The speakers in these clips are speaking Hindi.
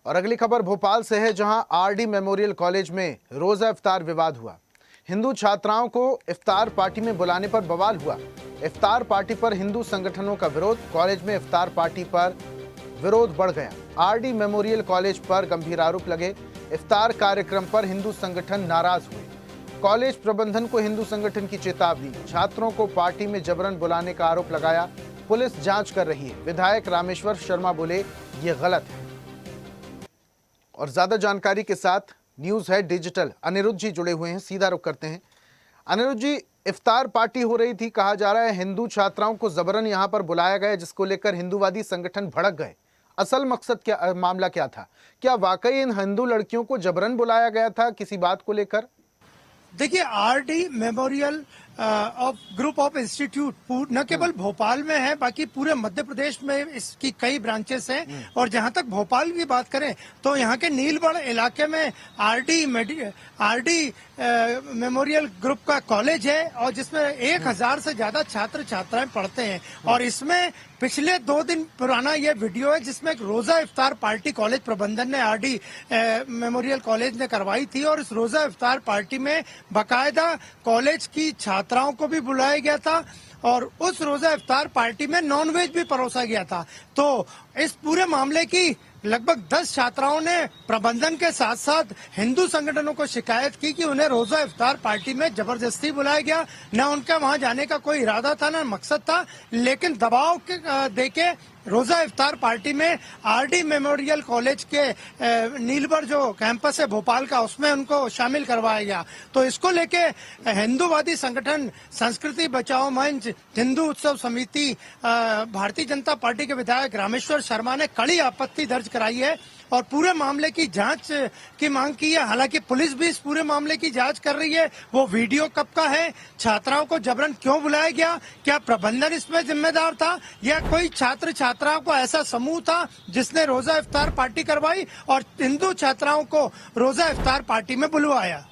और अगली खबर भोपाल से है, जहां आरडी मेमोरियल कॉलेज में रोजा इफ्तार विवाद हुआ। हिंदू छात्राओं को इफ्तार पार्टी में बुलाने पर बवाल हुआ। इफ्तार पार्टी पर हिंदू संगठनों का विरोध। कॉलेज में इफ्तार पार्टी पर विरोध बढ़ गया। आरडी मेमोरियल कॉलेज पर गंभीर आरोप लगे। इफ्तार कार्यक्रम पर हिंदू संगठन नाराज हुए। कॉलेज प्रबंधन को हिंदू संगठन की चेतावनी। छात्रों को पार्टी में जबरन बुलाने का आरोप लगाया। पुलिस जांच कर रही है। विधायक रामेश्वर शर्मा बोले, ये गलत है। और ज्यादा जानकारी के साथ न्यूज है डिजिटल अनिरुद्ध जी जुड़े हुए हैं, सीधा रुख करते हैं। अनिरुद्ध जी, इफ्तार पार्टी हो रही थी, कहा जा रहा है हिंदू छात्राओं को जबरन यहां पर बुलाया गया, जिसको लेकर हिंदूवादी संगठन भड़क गए। असल मकसद क्या, मामला क्या था? क्या वाकई इन हिंदू लड़कियों को जबरन बुलाया गया था किसी बात को लेकर? देखिए, RD memorial of group of institute न केवल भोपाल में है, बाकी पूरे मध्य प्रदेश में इसकी कई ब्रांचेस हैं। और जहां तक भोपाल की बात करें तो यहाँ के नीलबढ़ इलाके में आरडी मेमोरियल ग्रुप का कॉलेज है, और जिसमें 1000 से ज्यादा छात्र छात्राएं पढ़ते हैं। और इसमें पिछले 2 दिन पुराना ये वीडियो है, जिसमें एक रोजा इफ्तार पार्टी कॉलेज प्रबंधन ने आरडी मेमोरियल कॉलेज ने करवाई थी। और इस रोजा इफ्तार पार्टी में बाकायदा कॉलेज की छात्राओं को भी बुलाया गया था, और उस रोजा इफ्तार पार्टी में नॉनवेज भी परोसा गया था। तो इस पूरे मामले की लगभग 10 छात्राओं ने प्रबंधन के साथ साथ हिंदू संगठनों को शिकायत की कि उन्हें रोजा इफ्तार पार्टी में जबरदस्ती बुलाया गया। न उनका वहां जाने का कोई इरादा था, न मकसद था, लेकिन दबाव देके रोजा इफ्तार पार्टी में आरडी मेमोरियल कॉलेज के नीलबढ़ जो कैंपस है भोपाल का, उसमें उनको शामिल करवाया गया। तो इसको लेके हिंदूवादी संगठन संस्कृति बचाओ मंच, हिंदू उत्सव समिति, भारतीय जनता पार्टी के विधायक रामेश्वर शर्मा ने कड़ी आपत्ति दर्ज कराई है और पूरे मामले की जांच की मांग की है। हालांकि पुलिस भी इस पूरे मामले की जांच कर रही है। वो वीडियो कब का है, छात्राओं को जबरन क्यों बुलाया गया, क्या प्रबंधन इसमें जिम्मेदार था, या कोई छात्र छात्राओं को ऐसा समूह था जिसने रोजा इफ्तार पार्टी करवाई और हिंदू छात्राओं को रोजा इफ्तार पार्टी में बुलवाया।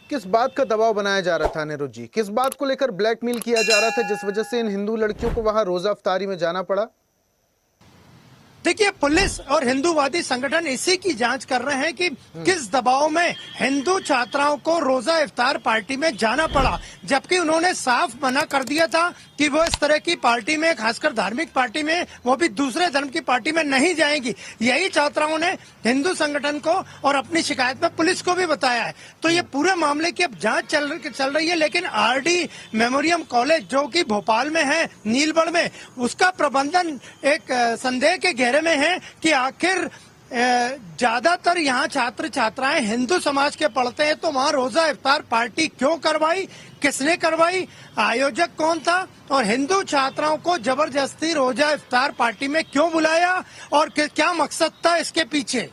किस बात का दबाव बनाया जा रहा था अनिरुद्ध जी? किस बात को लेकर ब्लैकमेल किया जा रहा था, जिस वजह से इन हिंदू लड़कियों को वहां रोजा इफ्तारी में जाना पड़ा? देखिए, पुलिस और हिंदूवादी संगठन इसी की जांच कर रहे हैं कि किस दबाव में हिंदू छात्राओं को रोजा इफ्तार पार्टी में जाना पड़ा, जबकि उन्होंने साफ मना कर दिया था कि वो इस तरह की पार्टी में, खासकर धार्मिक पार्टी में, वो भी दूसरे धर्म की पार्टी में नहीं जाएंगी। यही छात्राओं ने हिंदू संगठन को और अपनी शिकायत में पुलिस को भी बताया है। तो ये पूरे मामले की अब जांच चल रही है। लेकिन आरडी मेमोरियल कॉलेज जो कि भोपाल में है, नीलबढ़ में, उसका प्रबंधन एक संदेह के घेरे में है कि आखिर ज्यादातर यहाँ छात्र छात्राएं हिंदू समाज के पढ़ते हैं, तो वहाँ रोजा इफ्तार पार्टी क्यों करवाई, किसने करवाई, आयोजक कौन था, और हिंदू छात्राओं को जबरदस्ती रोजा इफ्तार पार्टी में क्यों बुलाया, और क्या मकसद था इसके पीछे।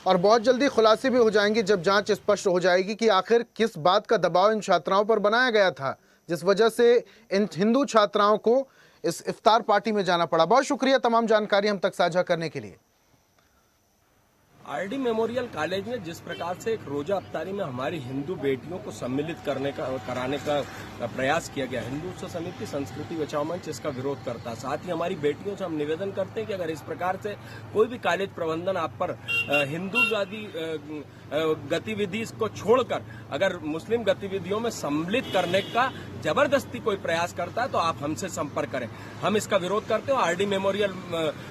और बहुत जल्दी खुलासे भी हो जाएंगे जब जांच स्पष्ट हो जाएगी कि आखिर किस बात का दबाव इन छात्राओं पर बनाया गया था, जिस वजह से इन हिंदू छात्राओं को इस इफ्तार पार्टी में जाना पड़ा। बहुत शुक्रिया तमाम जानकारी हम तक साझा करने के लिए। आरडी मेमोरियल कॉलेज में जिस प्रकार से एक रोजा अफ्तारी में हमारी हिंदू बेटियों को सम्मिलित कराने का प्रयास किया गया, हिंदू उत्सव समिति संस्कृति बचाओ मंच इसका विरोध करता है। साथ ही हमारी बेटियों से हम निवेदन करते हैं कि अगर इस प्रकार से कोई भी कॉलेज प्रबंधन आप पर हिंदूवादी गतिविधि को छोड़कर अगर मुस्लिम गतिविधियों में सम्मिलित करने का जबरदस्ती कोई प्रयास करता है तो आप हमसे संपर्क करें। हम इसका विरोध करते हैं। आरडी मेमोरियल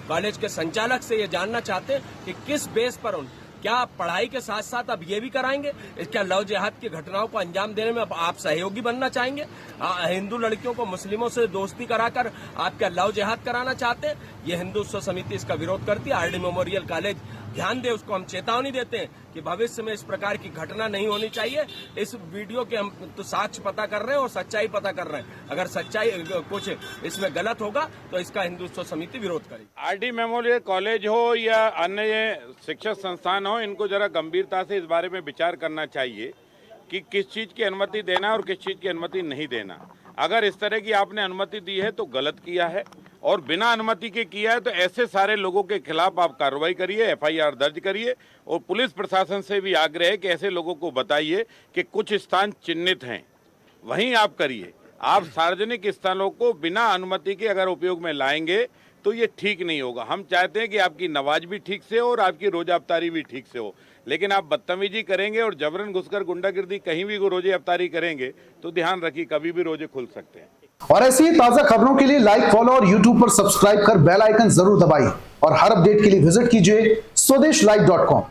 कॉलेज के संचालक से ये जानना चाहते हैं कि किस बेस पर क्या पढ़ाई के साथ साथ अब ये भी कराएंगे, क्या लव जिहाद की घटनाओं को अंजाम देने में आप सहयोगी बनना चाहेंगे? हिंदू लड़कियों को मुस्लिमों से दोस्ती कराकर आप क्या लव जिहाद कराना चाहते हैं? ये हिंदू उत्सव समिति इसका विरोध करती है। आरडी मेमोरियल कॉलेज ध्यान दे, उसको हम चेतावनी देते हैं कि भविष्य में इस प्रकार की घटना नहीं होनी चाहिए। इस वीडियो के हम तो साक्ष्य पता कर रहे हैं और सच्चाई पता कर रहे हैं। अगर सच्चाई कुछ इसमें गलत होगा तो इसका हिंदू उत्सव समिति विरोध करेगी। आरडी मेमोरियल कॉलेज हो या अन्य शिक्षक संस्थान हो, इनको जरा गंभीरता से इस बारे में विचार करना चाहिए कि किस चीज की अनुमति देना और किस चीज की अनुमति नहीं देना। अगर इस तरह की आपने अनुमति दी है तो गलत किया है, और बिना अनुमति के किया है तो ऐसे सारे लोगों के खिलाफ आप कार्रवाई करिए, एफआईआर दर्ज करिए, और पुलिस प्रशासन से भी आग्रह है कि ऐसे लोगों को बताइए कि कुछ स्थान चिन्हित हैं, वहीं आप करिए। आप सार्वजनिक स्थानों को बिना अनुमति के अगर उपयोग में लाएंगे तो ये ठीक नहीं होगा। हम चाहते हैं कि आपकी नमाज भी ठीक से हो और आपकी रोजा अफ्तारी भी ठीक से हो, लेकिन आप बदतमीजी करेंगे और जबरन घुसकर गुंडागिर्दी कहीं भी रोजे अफ्तारी करेंगे तो ध्यान रखिए कभी भी रोजे खुल सकते हैं। और ऐसी ही ताजा खबरों के लिए लाइक, फॉलो और यूट्यूब पर सब्सक्राइब कर बेल आइकन जरूर दबाइए और हर अपडेट के लिए विजिट कीजिए स्वदेशलाइव.com।